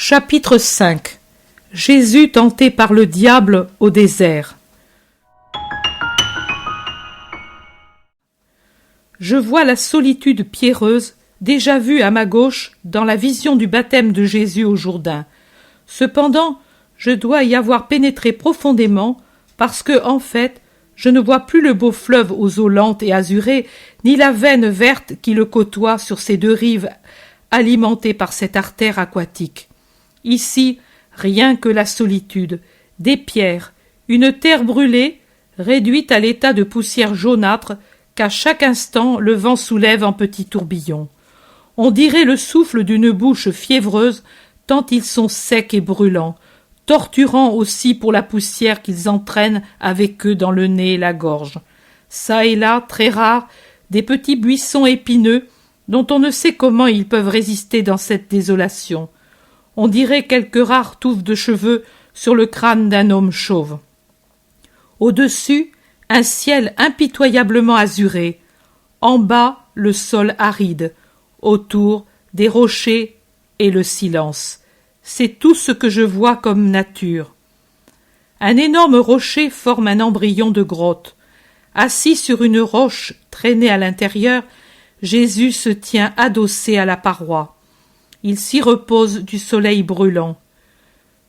Chapitre 5. Jésus tenté par le diable au désert. Je vois la solitude pierreuse, déjà vue à ma gauche dans la vision du baptême de Jésus au Jourdain. Cependant, je dois y avoir pénétré profondément, parce que, en fait, je ne vois plus le beau fleuve aux eaux lentes et azurées, ni la veine verte qui le côtoie sur ses deux rives, alimentée par cette artère aquatique. Ici, rien que la solitude, des pierres, une terre brûlée, réduite à l'état de poussière jaunâtre qu'à chaque instant le vent soulève en petits tourbillons. On dirait le souffle d'une bouche fiévreuse, tant ils sont secs et brûlants, torturants aussi pour la poussière qu'ils entraînent avec eux dans le nez et la gorge. Ça et là, très rares, des petits buissons épineux, dont on ne sait comment ils peuvent résister dans cette désolation. On dirait quelques rares touffes de cheveux sur le crâne d'un homme chauve. Au-dessus, un ciel impitoyablement azuré. En bas, le sol aride. Autour, des rochers et le silence. C'est tout ce que je vois comme nature. Un énorme rocher forme un embryon de grotte. Assis sur une roche traînée à l'intérieur, Jésus se tient adossé à la paroi. Il s'y repose du soleil brûlant.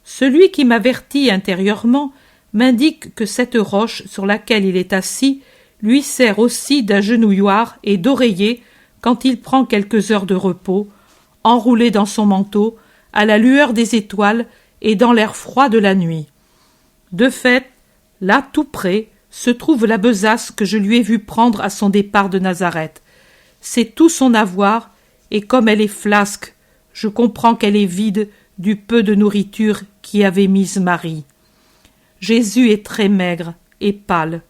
Celui qui m'avertit intérieurement m'indique que cette roche sur laquelle il est assis lui sert aussi d'agenouilloir et d'oreiller quand il prend quelques heures de repos, enroulé dans son manteau, à la lueur des étoiles et dans l'air froid de la nuit. De fait, là tout près, se trouve la besace que je lui ai vu prendre à son départ de Nazareth. C'est tout son avoir, et comme elle est flasque, je comprends qu'elle est vide du peu de nourriture qu'y avait mise Marie. Jésus est très maigre et pâle.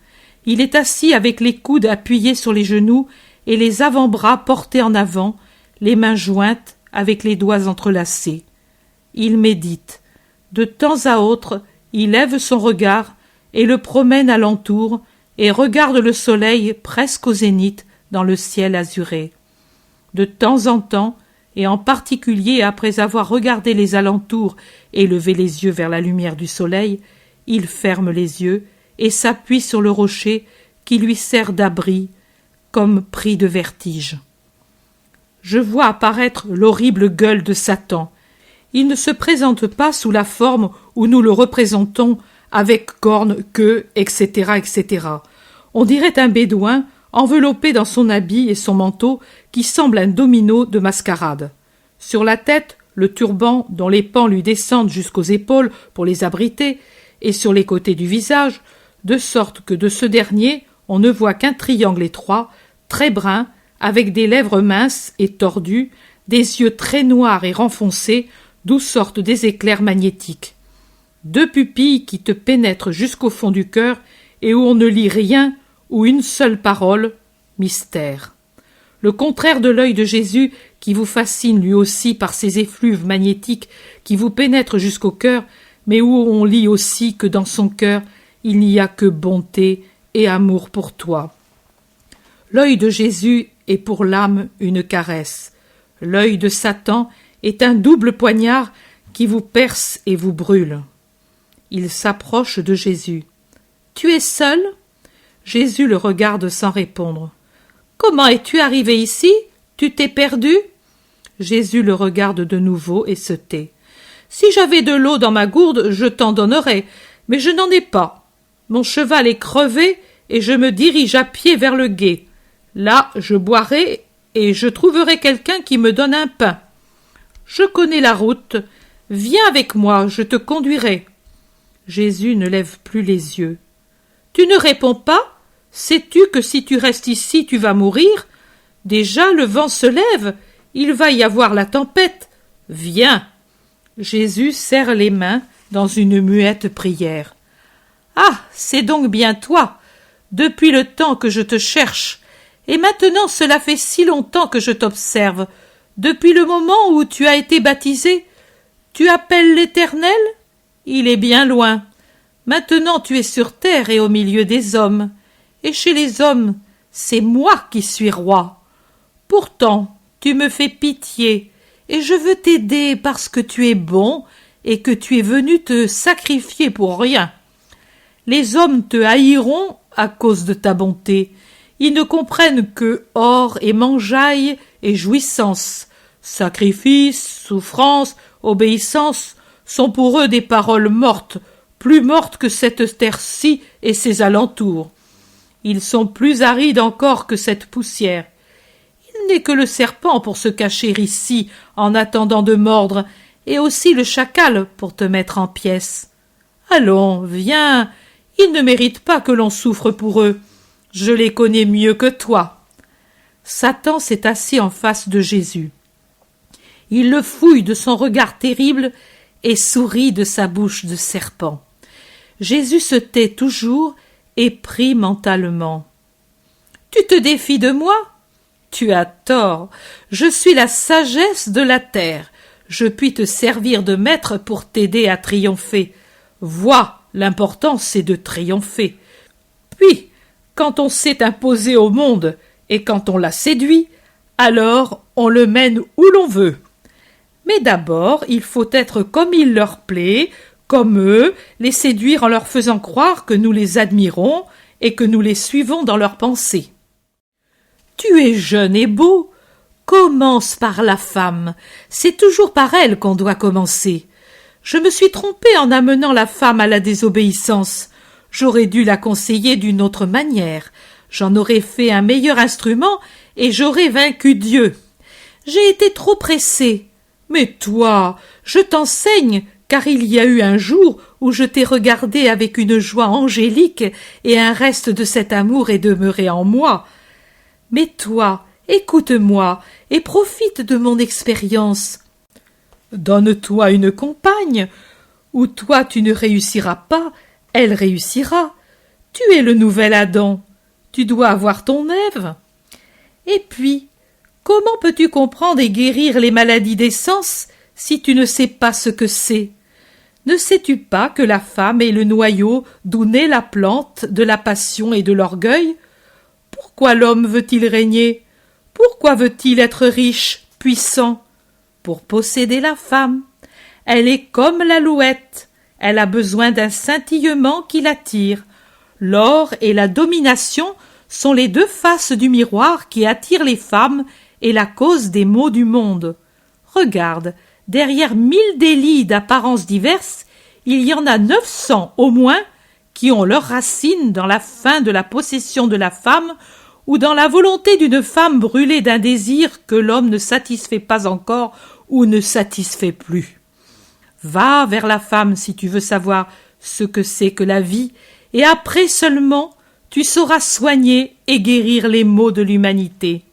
Il est assis avec les coudes appuyés sur les genoux et les avant-bras portés en avant, les mains jointes avec les doigts entrelacés. Il médite. De temps à autre, il lève son regard et le promène alentour et regarde le soleil presque au zénith dans le ciel azuré. De temps en temps, et en particulier après avoir regardé les alentours et levé les yeux vers la lumière du soleil, il ferme les yeux et s'appuie sur le rocher qui lui sert d'abri, comme pris de vertige. Je vois apparaître l'horrible gueule de Satan. Il ne se présente pas sous la forme où nous le représentons, avec cornes, queue, etc., etc. On dirait un bédouin enveloppé dans son habit et son manteau qui semble un domino de mascarade. Sur la tête, le turban dont les pans lui descendent jusqu'aux épaules pour les abriter, et sur les côtés du visage, de sorte que de ce dernier, on ne voit qu'un triangle étroit, très brun, avec des lèvres minces et tordues, des yeux très noirs et renfoncés, d'où sortent des éclairs magnétiques. Deux pupilles qui te pénètrent jusqu'au fond du cœur et où on ne lit rien ou une seule parole, mystère. Le contraire de l'œil de Jésus, qui vous fascine lui aussi par ses effluves magnétiques qui vous pénètrent jusqu'au cœur, mais où on lit aussi que dans son cœur il n'y a que bonté et amour pour toi. L'œil de Jésus est pour l'âme une caresse. L'œil de Satan est un double poignard qui vous perce et vous brûle. Il s'approche de Jésus. « Tu es seul ?» Jésus le regarde sans répondre. « Comment es-tu arrivé ici? Tu t'es perdu ?» Jésus le regarde de nouveau et se tait. « Si j'avais de l'eau dans ma gourde, je t'en donnerais, mais je n'en ai pas. Mon cheval est crevé et je me dirige à pied vers le gué. Là, je boirai et je trouverai quelqu'un qui me donne un pain. Je connais la route. Viens avec moi, je te conduirai. » Jésus ne lève plus les yeux. « Tu ne réponds pas? Sais-tu que si tu restes ici, tu vas mourir? Déjà, le vent se lève. Il va y avoir la tempête. Viens. » Jésus serre les mains dans une muette prière. « Ah, c'est donc bien toi. Depuis le temps que je te cherche. Et maintenant cela fait si longtemps que je t'observe. Depuis le moment où tu as été baptisé. Tu appelles l'Éternel? Il est bien loin. Maintenant tu es sur terre et au milieu des hommes. Et chez les hommes, c'est moi qui suis roi. Pourtant, tu me fais pitié, et je veux t'aider parce que tu es bon et que tu es venu te sacrifier pour rien. Les hommes te haïront à cause de ta bonté. Ils ne comprennent que or et mangeaille et jouissance. Sacrifice, souffrance, obéissance sont pour eux des paroles mortes, plus mortes que cette terre-ci et ses alentours. Ils sont plus arides encore que cette poussière. Il n'est que le serpent pour se cacher ici en attendant de mordre, et aussi le chacal pour te mettre en pièces. Allons, viens, ils ne méritent pas que l'on souffre pour eux. Je les connais mieux que toi. Satan s'est assis en face de Jésus. Il le fouille de son regard terrible et sourit de sa bouche de serpent. Jésus se tait toujours et prie mentalement. « Tu te défies de moi ? Tu as tort. Je suis la sagesse de la terre. Je puis te servir de maître pour t'aider à triompher. Vois, l'important c'est de triompher. Puis, quand on s'est imposé au monde et quand on l'a séduit, alors on le mène où l'on veut. Mais d'abord, il faut être comme il leur plaît, comme eux, les séduire en leur faisant croire que nous les admirons et que nous les suivons dans leurs pensées. Tu es jeune et beau. Commence par la femme. C'est toujours par elle qu'on doit commencer. Je me suis trompée en amenant la femme à la désobéissance. J'aurais dû la conseiller d'une autre manière. J'en aurais fait un meilleur instrument et j'aurais vaincu Dieu. J'ai été trop pressée. Mais toi, je t'enseigne, car il y a eu un jour où je t'ai regardé avec une joie angélique et un reste de cet amour est demeuré en moi. Mais toi, écoute-moi et profite de mon expérience. Donne-toi une compagne, ou toi tu ne réussiras pas, elle réussira. Tu es le nouvel Adam, tu dois avoir ton Ève. Et puis, comment peux-tu comprendre et guérir les maladies des sens si tu ne sais pas ce que c'est? Ne sais-tu pas que la femme est le noyau d'où naît la plante de la passion et de l'orgueil? Pourquoi l'homme veut-il régner? Pourquoi veut-il être riche, puissant? Pour posséder la femme. Elle est comme l'alouette. Elle a besoin d'un scintillement qui l'attire. L'or et la domination sont les deux faces du miroir qui attirent les femmes et la cause des maux du monde. Regarde, derrière 1000 délits d'apparences diverses, il y en a 900 au moins qui ont leurs racines dans la fin de la possession de la femme ou dans la volonté d'une femme brûlée d'un désir que l'homme ne satisfait pas encore ou ne satisfait plus. Va vers la femme si tu veux savoir ce que c'est que la vie, et après seulement tu sauras soigner et guérir les maux de l'humanité.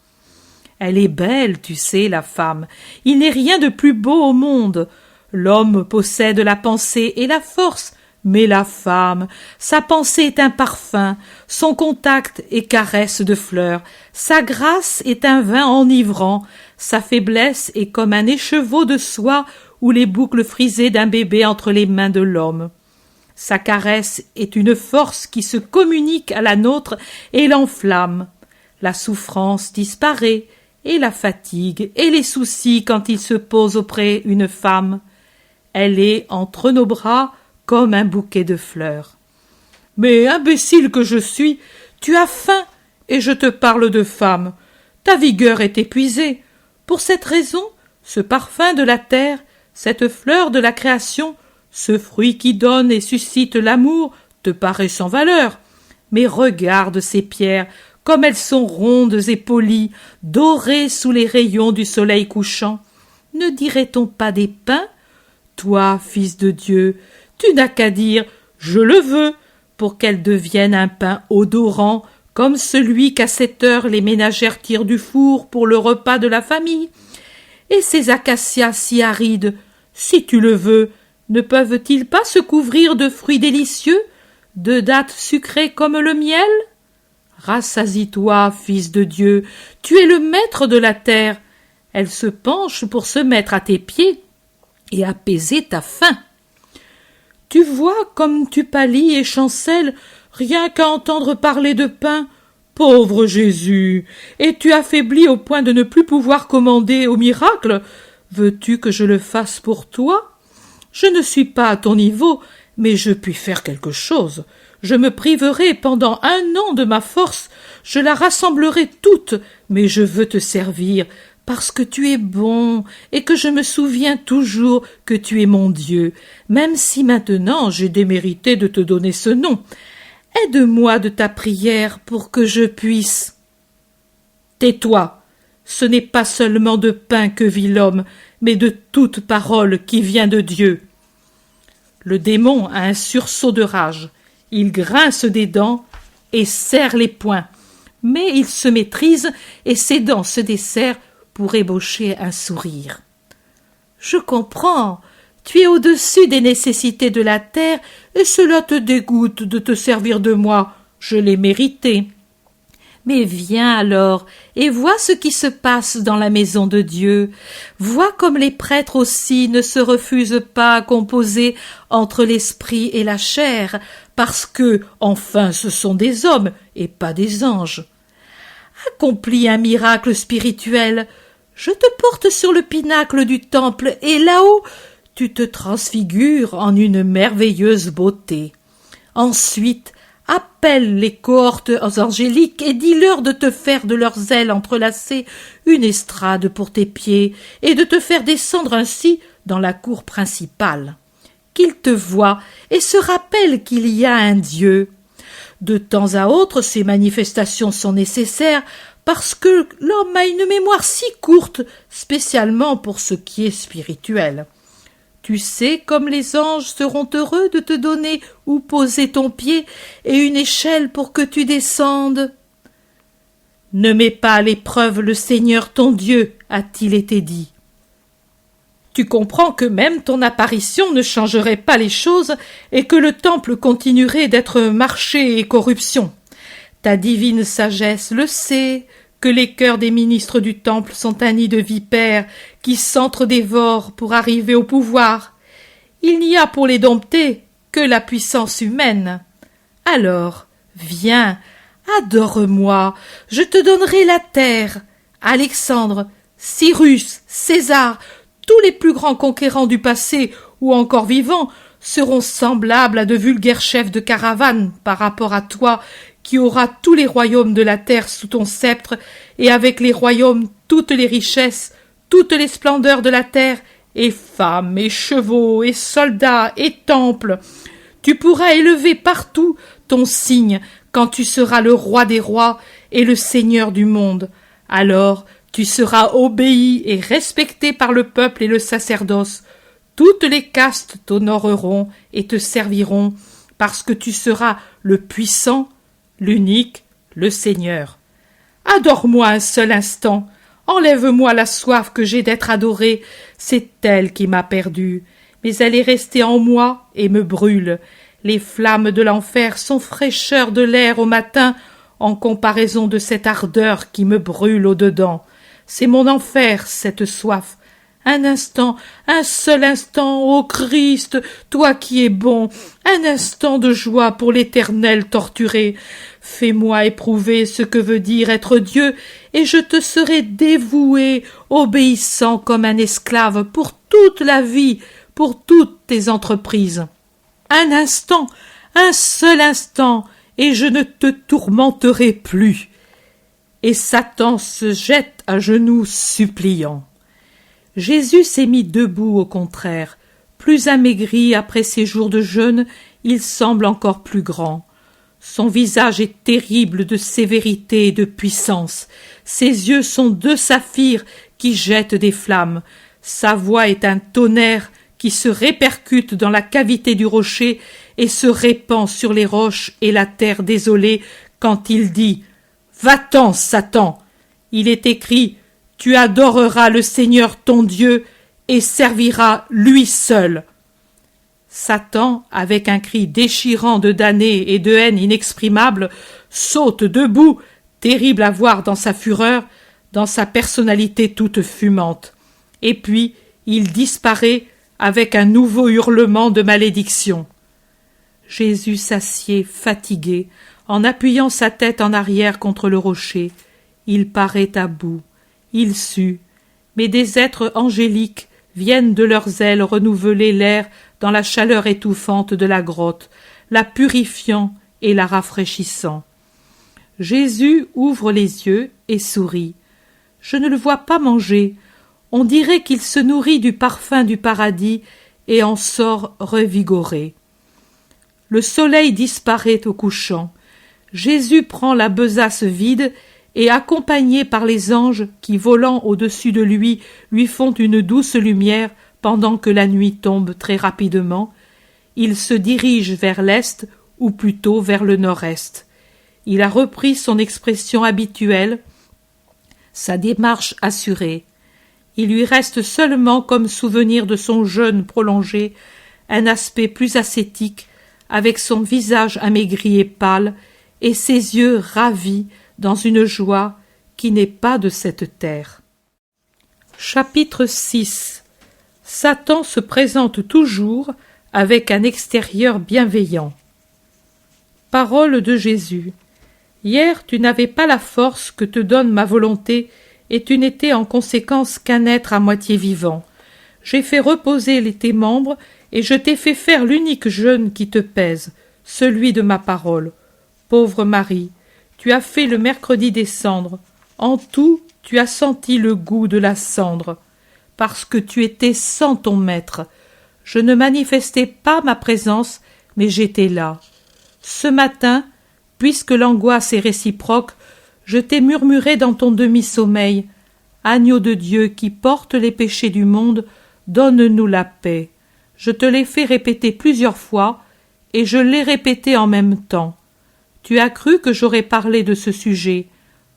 Elle est belle, tu sais, la femme. Il n'est rien de plus beau au monde. L'homme possède la pensée et la force, mais la femme, sa pensée est un parfum, son contact est caresse de fleurs, sa grâce est un vin enivrant, sa faiblesse est comme un écheveau de soie ou les boucles frisées d'un bébé entre les mains de l'homme. Sa caresse est une force qui se communique à la nôtre et l'enflamme. La souffrance disparaît, et la fatigue, et les soucis quand il se pose auprès une femme. Elle est entre nos bras comme un bouquet de fleurs. Mais, imbécile que je suis, tu as faim, et je te parle de femme. Ta vigueur est épuisée. Pour cette raison, ce parfum de la terre, cette fleur de la création, ce fruit qui donne et suscite l'amour, te paraît sans valeur. Mais regarde ces pierres, comme elles sont rondes et polies, dorées sous les rayons du soleil couchant. Ne dirait-on pas des pins? Toi, fils de Dieu, tu n'as qu'à dire « je le veux » pour qu'elle devienne un pain odorant, comme celui qu'à cette heure les ménagères tirent du four pour le repas de la famille. Et ces acacias si arides, si tu le veux, ne peuvent-ils pas se couvrir de fruits délicieux, de dattes sucrées comme le miel? Rassasie-toi, fils de Dieu, tu es le maître de la terre. Elle se penche pour se mettre à tes pieds et apaiser ta faim. Tu vois comme tu pâlis et chancelles, rien qu'à entendre parler de pain. Pauvre Jésus, et tu affaiblis au point de ne plus pouvoir commander au miracle. Veux-tu que je le fasse pour toi? Je ne suis pas à ton niveau, mais je puis faire quelque chose. Je me priverai pendant 1 an de ma force, je la rassemblerai toute, mais je veux te servir, parce que tu es bon, et que je me souviens toujours que tu es mon Dieu, même si maintenant j'ai démérité de te donner ce nom. Aide-moi de ta prière pour que je puisse. Tais-toi, ce n'est pas seulement de pain que vit l'homme, mais de toute parole qui vient de Dieu. Le démon a un sursaut de rage. Il grince des dents et serre les poings, mais il se maîtrise et ses dents se desserrent pour ébaucher un sourire. Je comprends, tu es au-dessus des nécessités de la terre et cela te dégoûte de te servir de moi, je l'ai mérité. Mais viens alors et vois ce qui se passe dans la maison de Dieu. Vois comme les prêtres aussi ne se refusent pas à composer entre l'esprit et la chair, parce que, enfin, ce sont des hommes et pas des anges. Accomplis un miracle spirituel. Je te porte sur le pinacle du temple et là-haut, tu te transfigures en une merveilleuse beauté. Ensuite, appelle les cohortes angéliques et dis-leur de te faire de leurs ailes entrelacées une estrade pour tes pieds et de te faire descendre ainsi dans la cour principale. Qu'ils te voient et se rappellent qu'il y a un Dieu. De temps à autre, ces manifestations sont nécessaires parce que l'homme a une mémoire si courte, spécialement pour ce qui est spirituel. Tu sais comme les anges seront heureux de te donner où poser ton pied et une échelle pour que tu descendes. Ne mets pas à l'épreuve le Seigneur ton Dieu, a-t-il été dit. Tu comprends que même ton apparition ne changerait pas les choses et que le temple continuerait d'être marché et corruption. Ta divine sagesse le sait, que les cœurs des ministres du temple sont un nid de vipères qui s'entre-dévorent pour arriver au pouvoir. Il n'y a pour les dompter que la puissance humaine. Alors, viens, adore-moi, je te donnerai la terre. Alexandre, Cyrus, César, tous les plus grands conquérants du passé ou encore vivants seront semblables à de vulgaires chefs de caravane par rapport à toi qui auras tous les royaumes de la terre sous ton sceptre et avec les royaumes toutes les richesses, toutes les splendeurs de la terre et femmes et chevaux et soldats et temples. Tu pourras élever partout ton signe quand tu seras le roi des rois et le seigneur du monde. Alors tu seras obéi et respecté par le peuple et le sacerdoce. Toutes les castes t'honoreront et te serviront, parce que tu seras le puissant, l'unique, le Seigneur. Adore-moi un seul instant, enlève-moi la soif que j'ai d'être adoré, c'est elle qui m'a perdu, mais elle est restée en moi et me brûle. Les flammes de l'enfer sont fraîcheur de l'air au matin en comparaison de cette ardeur qui me brûle au-dedans. C'est mon enfer, cette soif. Un instant, un seul instant, ô Christ, toi qui es bon, un instant de joie pour l'Éternel torturé. Fais-moi éprouver ce que veut dire être Dieu, et je te serai dévoué, obéissant comme un esclave pour toute la vie, pour toutes tes entreprises. Un instant, un seul instant, et je ne te tourmenterai plus. Et Satan se jette à genoux suppliant. Jésus s'est mis debout au contraire. Plus amaigri après ses jours de jeûne, il semble encore plus grand. Son visage est terrible de sévérité et de puissance. Ses yeux sont 2 saphirs qui jettent des flammes. Sa voix est un tonnerre qui se répercute dans la cavité du rocher et se répand sur les roches et la terre désolée quand il dit « Va-t'en, Satan !» Il est écrit « Tu adoreras le Seigneur ton Dieu et serviras lui seul. » Satan, avec un cri déchirant de damnée et de haine inexprimable, saute debout, terrible à voir dans sa fureur, dans sa personnalité toute fumante. Et puis, il disparaît avec un nouveau hurlement de malédiction. Jésus s'assied, fatigué, en appuyant sa tête en arrière contre le rocher. Il paraît à bout, il sue, mais des êtres angéliques viennent de leurs ailes renouveler l'air dans la chaleur étouffante de la grotte, la purifiant et la rafraîchissant. Jésus ouvre les yeux et sourit. Je ne le vois pas manger. On dirait qu'il se nourrit du parfum du paradis et en sort revigoré. Le soleil disparaît au couchant. Jésus prend la besace vide et, accompagné par les anges qui, volant au-dessus de lui font une douce lumière pendant que la nuit tombe très rapidement, il se dirige vers l'est ou plutôt vers le nord-est. Il a repris son expression habituelle, sa démarche assurée. Il lui reste seulement, comme souvenir de son jeûne prolongé, un aspect plus ascétique, avec son visage amaigri et pâle, et ses yeux ravis dans une joie qui n'est pas de cette terre. Chapitre 6. Satan se présente toujours avec un extérieur bienveillant. Parole de Jésus. Hier, tu n'avais pas la force que te donne ma volonté, et tu n'étais en conséquence qu'un être à moitié vivant. J'ai fait reposer tes membres, et je t'ai fait faire l'unique jeûne qui te pèse, celui de ma parole. Pauvre Marie, tu as fait le mercredi des cendres. En tout, tu as senti le goût de la cendre, parce que tu étais sans ton maître. Je ne manifestais pas ma présence, mais j'étais là. Ce matin, puisque l'angoisse est réciproque, je t'ai murmuré dans ton demi-sommeil. Agneau de Dieu qui porte les péchés du monde, donne-nous la paix. Je te l'ai fait répéter plusieurs fois, et je l'ai répété en même temps. Tu as cru que j'aurais parlé de ce sujet?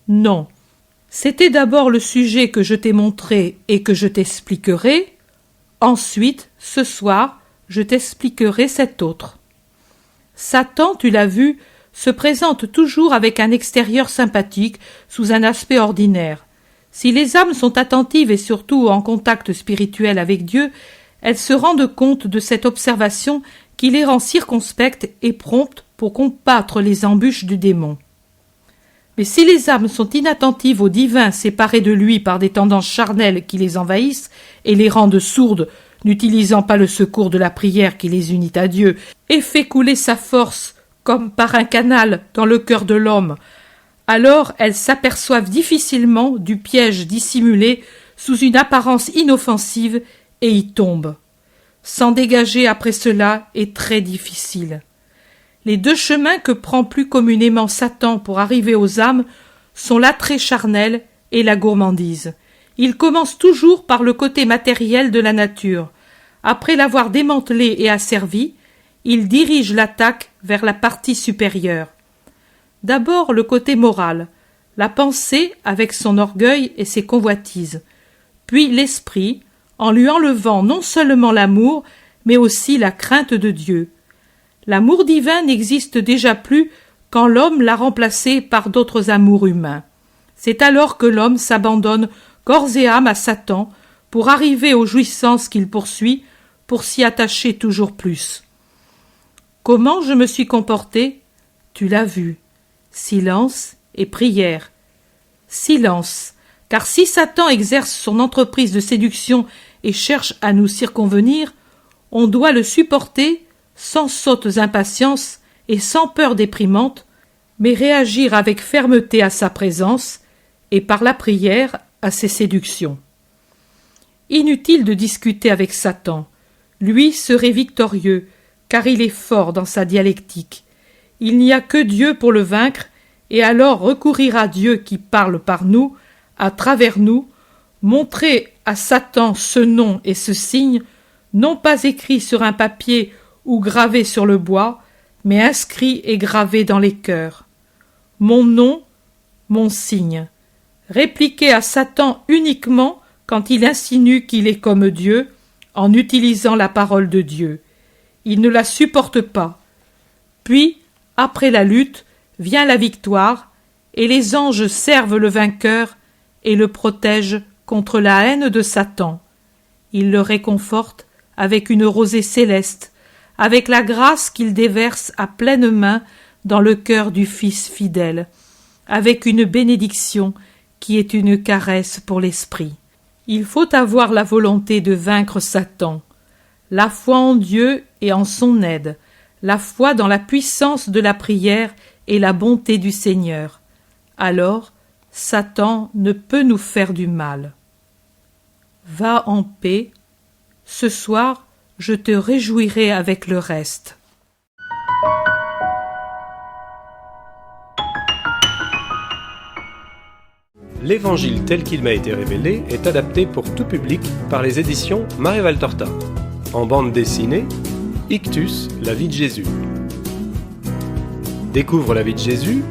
Non. C'était d'abord le sujet que je t'ai montré et que je t'expliquerai. Ensuite, ce soir, je t'expliquerai cet autre. Satan, tu l'as vu, se présente toujours avec un extérieur sympathique, sous un aspect ordinaire. Si les âmes sont attentives et surtout en contact spirituel avec Dieu, elles se rendent compte de cette observation qui les rend circonspectes et promptes pour combattre les embûches du démon. Mais si les âmes sont inattentives au divin, séparées de lui par des tendances charnelles qui les envahissent et les rendent sourdes, n'utilisant pas le secours de la prière qui les unit à Dieu et fait couler sa force comme par un canal dans le cœur de l'homme, alors elles s'aperçoivent difficilement du piège dissimulé sous une apparence inoffensive et y tombent. S'en dégager après cela est très difficile. Les deux chemins que prend plus communément Satan pour arriver aux âmes sont l'attrait charnel et la gourmandise. Il commence toujours par le côté matériel de la nature. Après l'avoir démantelé et asservi, il dirige l'attaque vers la partie supérieure. D'abord le côté moral, la pensée avec son orgueil et ses convoitises, puis l'esprit, en lui enlevant non seulement l'amour, mais aussi la crainte de Dieu. L'amour divin n'existe déjà plus quand l'homme l'a remplacé par d'autres amours humains. C'est alors que l'homme s'abandonne corps et âme à Satan pour arriver aux jouissances qu'il poursuit, pour s'y attacher toujours plus. Comment je me suis comporté? Tu l'as vu. Silence et prière. Silence, car si Satan exerce son entreprise de séduction et cherche à nous circonvenir, on doit le supporter sans sottes impatiences et sans peur déprimante, mais réagir avec fermeté à sa présence et par la prière à ses séductions. Inutile de discuter avec Satan. Lui serait victorieux, car il est fort dans sa dialectique. Il n'y a que Dieu pour le vaincre, et alors recourir à Dieu qui parle par nous, à travers nous, montrer à Satan ce nom et ce signe, non pas écrit sur un papier ou gravé sur le bois, mais inscrit et gravé dans les cœurs. Mon nom, mon signe. Répliquer à Satan uniquement quand il insinue qu'il est comme Dieu, en utilisant la parole de Dieu. Il ne la supporte pas. Puis, après la lutte, vient la victoire, et les anges servent le vainqueur et le protègent contre la haine de Satan. Ils le réconfortent avec une rosée céleste, avec la grâce qu'il déverse à pleine main dans le cœur du Fils fidèle, avec une bénédiction qui est une caresse pour l'esprit. Il faut avoir la volonté de vaincre Satan, la foi en Dieu et en son aide, la foi dans la puissance de la prière et la bonté du Seigneur. Alors, Satan ne peut nous faire du mal. Va en paix. Ce soir, je te réjouirai avec le reste. L'Évangile tel qu'il m'a été révélé est adapté pour tout public par les éditions Marie-Valtorta. En bande dessinée, Ictus, la vie de Jésus. Découvre la vie de Jésus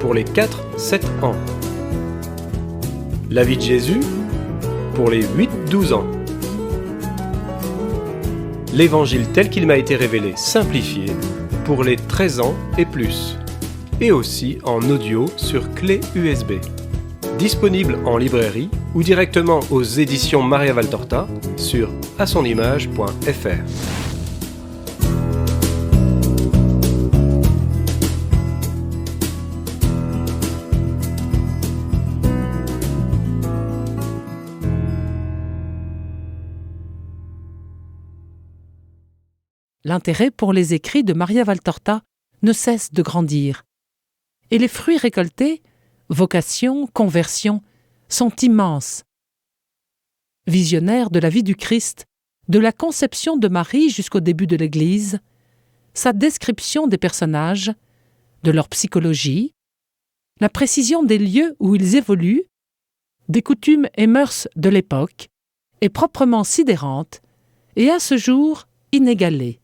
pour les 4-7 ans. La vie de Jésus pour les 8-12 ans. L'Évangile tel qu'il m'a été révélé simplifié pour les 13 ans et plus. Et aussi en audio sur clé USB. Disponible en librairie ou directement aux éditions Maria-Valtorta sur asonimage.fr. L'intérêt pour les écrits de Maria-Valtorta ne cesse de grandir. Et les fruits récoltés, vocation, conversion, sont immenses. Visionnaire de la vie du Christ, de la conception de Marie jusqu'au début de l'Église, sa description des personnages, de leur psychologie, la précision des lieux où ils évoluent, des coutumes et mœurs de l'époque, est proprement sidérante et à ce jour inégalée.